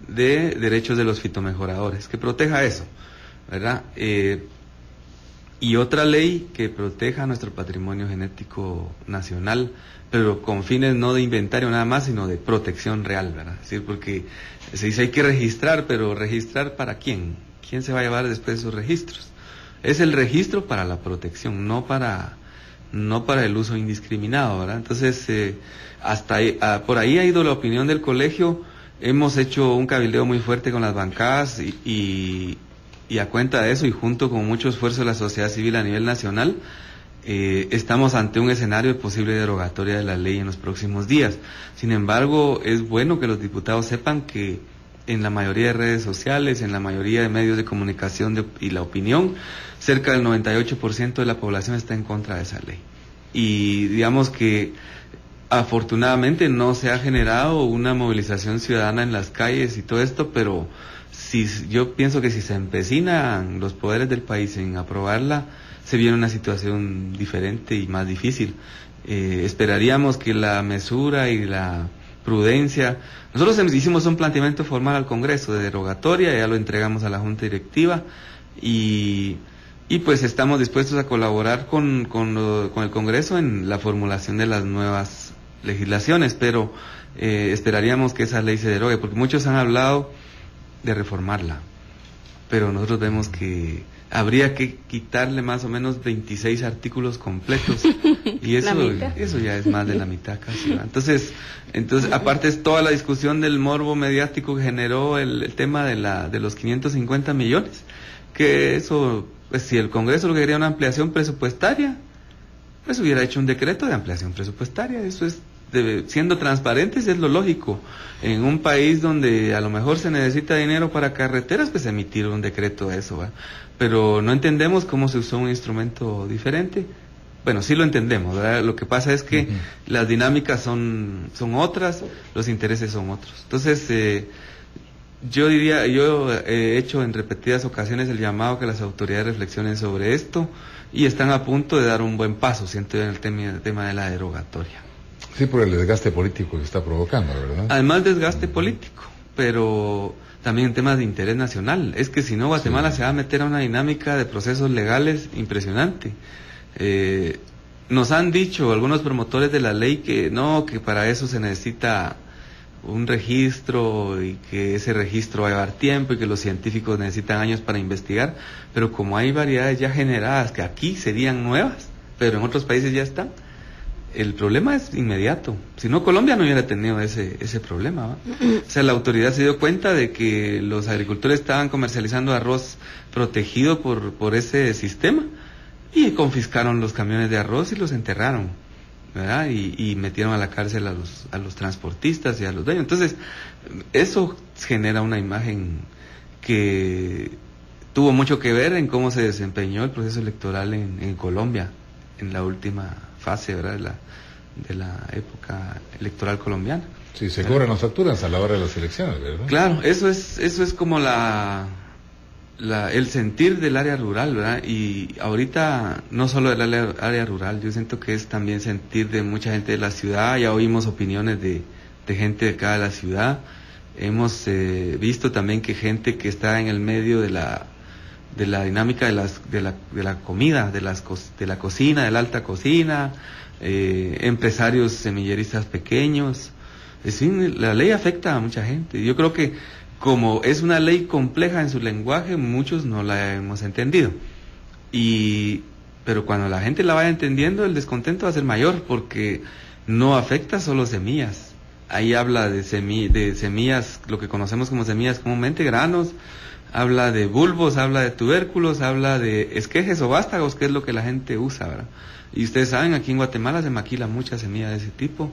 de derechos de los fitomejoradores, que proteja eso, ¿verdad? Y otra ley que proteja nuestro patrimonio genético nacional, pero con fines no de inventario nada más, sino de protección real, ¿verdad? Es decir, porque se dice hay que registrar, pero ¿registrar para quién? ¿Quién se va a llevar después de esos registros? Es el registro para la protección, no para el uso indiscriminado, ¿verdad? Entonces, por ahí ha ido la opinión del colegio. Hemos hecho un cabildeo muy fuerte con las bancadas y a cuenta de eso, y junto con mucho esfuerzo de la sociedad civil a nivel nacional, estamos ante un escenario de posible derogatoria de la ley en los próximos días. Sin embargo, es bueno que los diputados sepan que en la mayoría de redes sociales, en la mayoría de medios de comunicación y la opinión, cerca del 98% de la población está en contra de esa ley. Y digamos que afortunadamente no se ha generado una movilización ciudadana en las calles y todo esto, pero yo pienso que si se empecinan los poderes del país en aprobarla, se viene una situación diferente y más difícil. Esperaríamos que la mesura y la prudencia. Nosotros hicimos un planteamiento formal al Congreso de derogatoria, ya lo entregamos a la Junta Directiva y pues estamos dispuestos a colaborar con el Congreso en la formulación de las nuevas legislaciones, pero esperaríamos que esa ley se derogue, porque muchos han hablado de reformarla, pero nosotros vemos que habría que quitarle más o menos 26 artículos completos y eso ya es más de la mitad casi, ¿verdad? Entonces aparte es toda la discusión del morbo mediático que generó el tema de los 550 millones, que eso, pues si el Congreso lo que quería una ampliación presupuestaria, pues hubiera hecho un decreto de ampliación presupuestaria. Eso es, siendo transparentes, es lo lógico. En un país donde a lo mejor se necesita dinero para carreteras, pues emitir un decreto de eso, ¿verdad? Pero no entendemos cómo se usó un instrumento diferente. Bueno, sí lo entendemos, ¿verdad? Lo que pasa es que las dinámicas son otras, los intereses son otros. Entonces, yo he hecho en repetidas ocasiones el llamado a que las autoridades reflexionen sobre esto y están a punto de dar un buen paso, siento yo, en el tema de la derogatoria. Sí, por el desgaste político que está provocando, ¿verdad? Además, desgaste político, pero también en temas de interés nacional. Es que si no, Guatemala se va a meter a una dinámica de procesos legales impresionante. Nos han dicho algunos promotores de la ley que no, que para eso se necesita un registro y que ese registro va a llevar tiempo y que los científicos necesitan años para investigar, pero como hay variedades ya generadas que aquí serían nuevas, pero en otros países ya están, el problema es inmediato. Si no, Colombia no hubiera tenido ese problema, ¿va? O sea, la autoridad se dio cuenta de que los agricultores estaban comercializando arroz protegido por ese sistema y confiscaron los camiones de arroz y los enterraron, ¿verdad? Y metieron a la cárcel a los transportistas y a los dueños. Entonces, eso genera una imagen que tuvo mucho que ver en cómo se desempeñó el proceso electoral en Colombia, en la última fase, ¿verdad?, de la época electoral colombiana. Sí, se cobran las facturas a la hora de las elecciones, ¿verdad? Claro, eso es como el sentir del área rural, ¿verdad? Y ahorita no solo del área rural, yo siento que es también sentir de mucha gente de la ciudad. Ya oímos opiniones de gente de acá de la ciudad. Hemos visto también que gente que está en el medio de la dinámica de la comida, de la cocina, de la alta cocina, empresarios semilleristas pequeños. Es decir, la ley afecta a mucha gente. Yo creo que como es una ley compleja en su lenguaje, muchos no la hemos entendido. Pero cuando la gente la vaya entendiendo, el descontento va a ser mayor, porque no afecta solo semillas. Ahí habla de semillas, lo que conocemos como semillas comúnmente, granos, habla de bulbos, habla de tubérculos, habla de esquejes o vástagos, que es lo que la gente usa, ¿verdad? Y ustedes saben, aquí en Guatemala se maquila mucha semilla de ese tipo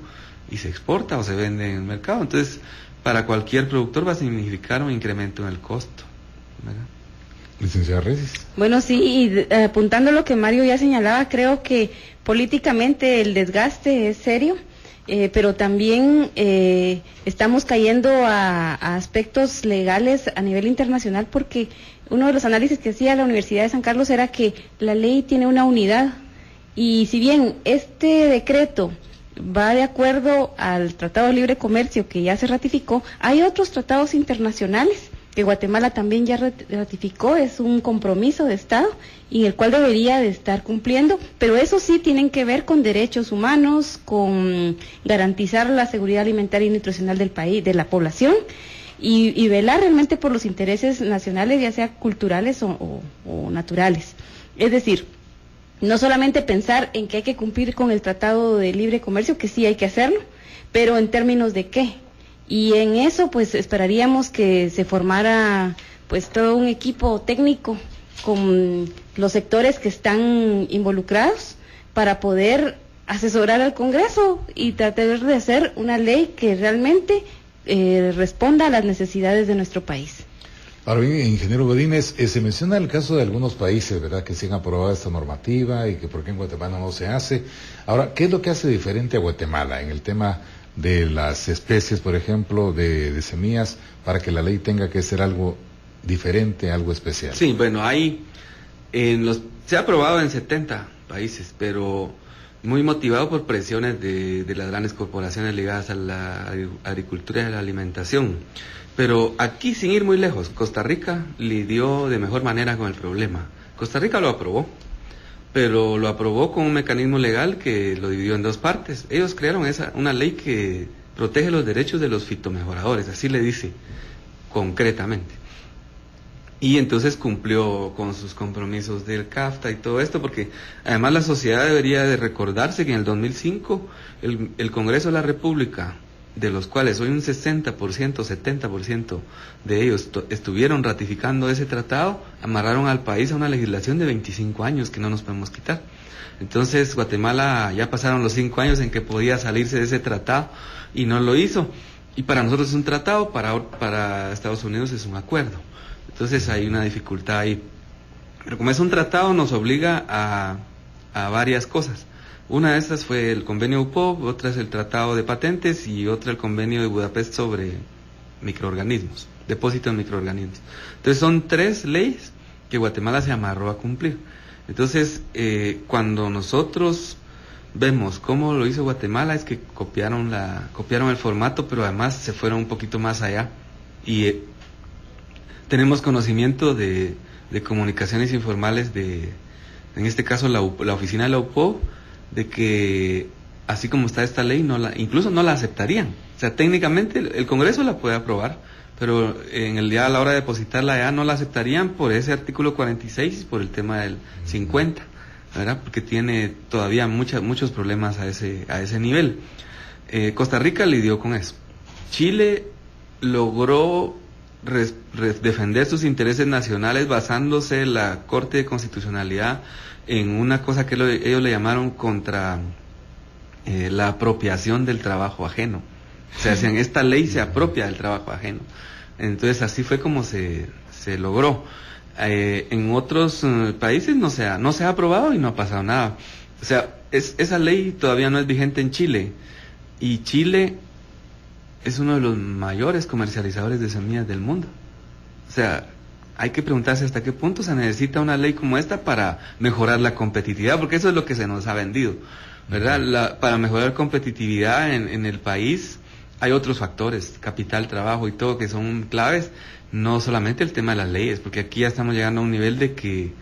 y se exporta o se vende en el mercado. Entonces, para cualquier productor va a significar un incremento en el costo, ¿verdad? Licenciada Reyes. Bueno, sí, y apuntando a lo que Mario ya señalaba, creo que políticamente el desgaste es serio, pero también estamos cayendo a aspectos legales a nivel internacional, porque uno de los análisis que hacía la Universidad de San Carlos era que la ley tiene una unidad, y si bien este decreto va de acuerdo al Tratado de Libre Comercio que ya se ratificó, hay otros tratados internacionales que Guatemala también ya ratificó. Es un compromiso de Estado y en el cual debería de estar cumpliendo, pero eso sí tienen que ver con derechos humanos, con garantizar la seguridad alimentaria y nutricional del país, de la población, y velar realmente por los intereses nacionales, ya sea culturales o naturales. Es decir, no solamente pensar en que hay que cumplir con el Tratado de Libre Comercio, que sí hay que hacerlo, pero en términos de qué. Y en eso pues esperaríamos que se formara pues todo un equipo técnico con los sectores que están involucrados para poder asesorar al Congreso y tratar de hacer una ley que realmente responda a las necesidades de nuestro país. Ahora bien, ingeniero Godínez, se menciona el caso de algunos países, ¿verdad?, que sí han aprobado esta normativa y que por qué en Guatemala no se hace. Ahora, ¿qué es lo que hace diferente a Guatemala en el tema de las especies, por ejemplo, de semillas, para que la ley tenga que ser algo diferente, algo especial? Sí, bueno, se ha aprobado en 70 países, pero muy motivado por presiones de las grandes corporaciones ligadas a la agricultura y a la alimentación. Pero aquí, sin ir muy lejos, Costa Rica lidió de mejor manera con el problema. Costa Rica lo aprobó, pero lo aprobó con un mecanismo legal que lo dividió en dos partes. Ellos crearon una ley que protege los derechos de los fitomejoradores, así le dice concretamente. Y entonces cumplió con sus compromisos del CAFTA y todo esto, porque además la sociedad debería de recordarse que en el 2005 el Congreso de la República, de los cuales hoy un 60%, 70% de ellos estuvieron ratificando ese tratado, amarraron al país a una legislación de 25 años que no nos podemos quitar. Entonces Guatemala ya pasaron los 5 años en que podía salirse de ese tratado y no lo hizo. Y para nosotros es un tratado, para Estados Unidos es un acuerdo. Entonces hay una dificultad ahí. Pero como es un tratado, nos obliga a varias cosas. Una de estas fue el convenio UPOV, otra es el Tratado de Patentes y otra el convenio de Budapest sobre microorganismos, depósito de microorganismos. Entonces son 3 leyes que Guatemala se amarró a cumplir. Entonces, cuando nosotros vemos cómo lo hizo Guatemala, es que copiaron el formato, pero además se fueron un poquito más allá. Y tenemos conocimiento de comunicaciones informales en este caso la oficina de la UPOV, de que así como está esta ley, incluso no la aceptarían. O sea, técnicamente el Congreso la puede aprobar, pero en el día a la hora de depositarla ya no la aceptarían por ese artículo 46 y por el tema del 50, ¿verdad? Porque tiene todavía muchos problemas a ese nivel. Costa Rica lidió con eso. Chile logró defender sus intereses nacionales basándose en la Corte de Constitucionalidad en una cosa que ellos le llamaron la apropiación del trabajo ajeno. O sea, en esta ley se apropia del trabajo ajeno. Entonces así fue como se logró. En otros países no se ha aprobado y no ha pasado nada. O sea, esa ley todavía no es vigente en Chile. Y Chile es uno de los mayores comercializadores de semillas del mundo. O sea, hay que preguntarse hasta qué punto se necesita una ley como esta para mejorar la competitividad, porque eso es lo que se nos ha vendido, ¿verdad? Para mejorar competitividad en el país hay otros factores, capital, trabajo y todo, que son claves, no solamente el tema de las leyes, porque aquí ya estamos llegando a un nivel de que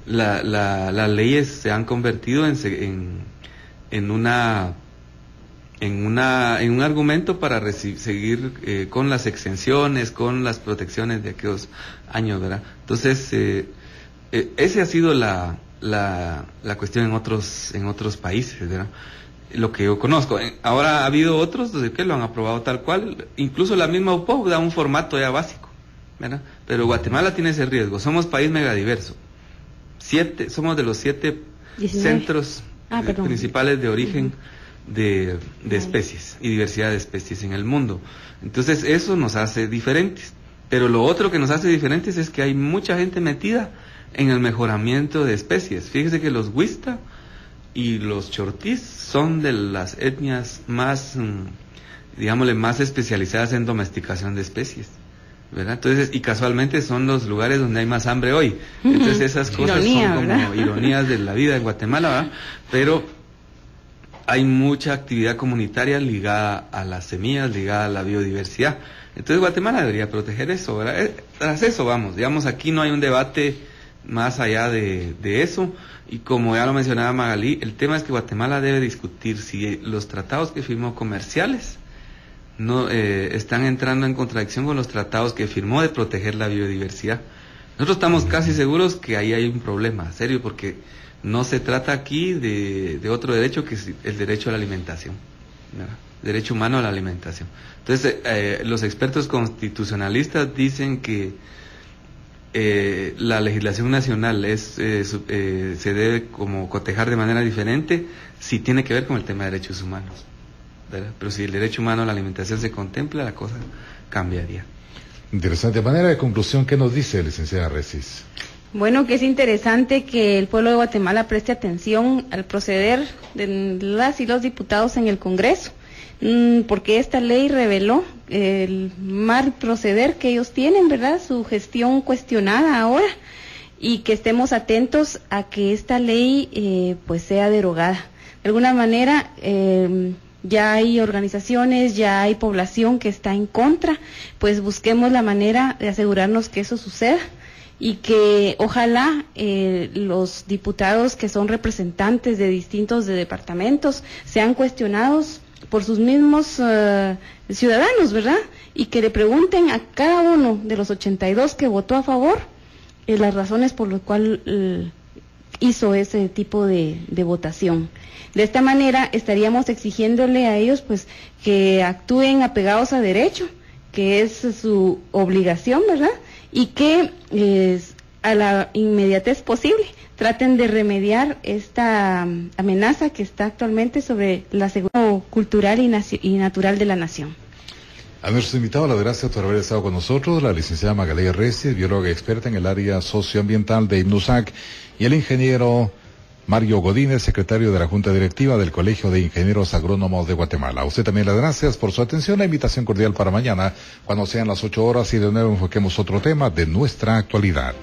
las leyes se han convertido en un argumento para seguir con las exenciones, con las protecciones de aquellos años, ¿verdad? Entonces, ese ha sido la cuestión en otros países, ¿verdad? Lo que yo conozco. Ahora ha habido otros que lo han aprobado tal cual, incluso la misma UPOC da un formato ya básico, ¿verdad? Pero Guatemala tiene ese riesgo, somos país megadiverso. Somos de los 7 centros principales de origen de especies y diversidad de especies en el mundo. Entonces eso nos hace diferentes, pero lo otro que nos hace diferentes es que hay mucha gente metida en el mejoramiento de especies. Fíjese que los Wista y los Chortís son de las etnias más, digámosle, más especializadas en domesticación de especies, ¿verdad? Entonces, y casualmente son los lugares donde hay más hambre hoy. Entonces esas cosas son como ¿verdad? Ironías de la vida en Guatemala, ¿verdad? Pero hay mucha actividad comunitaria ligada a las semillas, ligada a la biodiversidad. Entonces Guatemala debería proteger eso, ¿verdad? Tras eso vamos, digamos, aquí no hay un debate más allá de eso, y como ya lo mencionaba Magalí, el tema es que Guatemala debe discutir si los tratados que firmó comerciales no están entrando en contradicción con los tratados que firmó de proteger la biodiversidad. Nosotros estamos casi seguros que ahí hay un problema serio, porque no se trata aquí de otro derecho que es el derecho a la alimentación, ¿verdad? Derecho humano a la alimentación. Entonces, los expertos constitucionalistas dicen que la legislación nacional se debe como cotejar de manera diferente si tiene que ver con el tema de derechos humanos, ¿verdad? Pero si el derecho humano a la alimentación se contempla, la cosa cambiaría. Interesante. Manera de conclusión, ¿qué nos dice, licenciada Resis? Bueno, que es interesante que el pueblo de Guatemala preste atención al proceder de las y los diputados en el Congreso, porque esta ley reveló el mal proceder que ellos tienen, ¿verdad? Su gestión cuestionada ahora, y que estemos atentos a que esta ley pues sea derogada. De alguna manera ya hay organizaciones, ya hay población que está en contra, pues busquemos la manera de asegurarnos que eso suceda, y que ojalá los diputados que son representantes de distintos departamentos sean cuestionados por sus mismos ciudadanos, ¿verdad? Y que le pregunten a cada uno de los 82 que votó a favor las razones por las cuales hizo ese tipo de votación. De esta manera estaríamos exigiéndole a ellos pues que actúen apegados a derecho, que es su obligación, ¿verdad? Y que a la inmediatez posible traten de remediar esta amenaza que está actualmente sobre la seguridad cultural y natural de la nación. A nuestros invitados, las gracias por haber estado con nosotros, la licenciada Magalí Resis, bióloga experta en el área socioambiental de INUSAC, y el ingeniero Mario Godínez, secretario de la Junta Directiva del Colegio de Ingenieros Agrónomos de Guatemala. A usted también las gracias por su atención. La invitación cordial para mañana, cuando sean las 8 horas, y de nuevo enfoquemos otro tema de nuestra actualidad.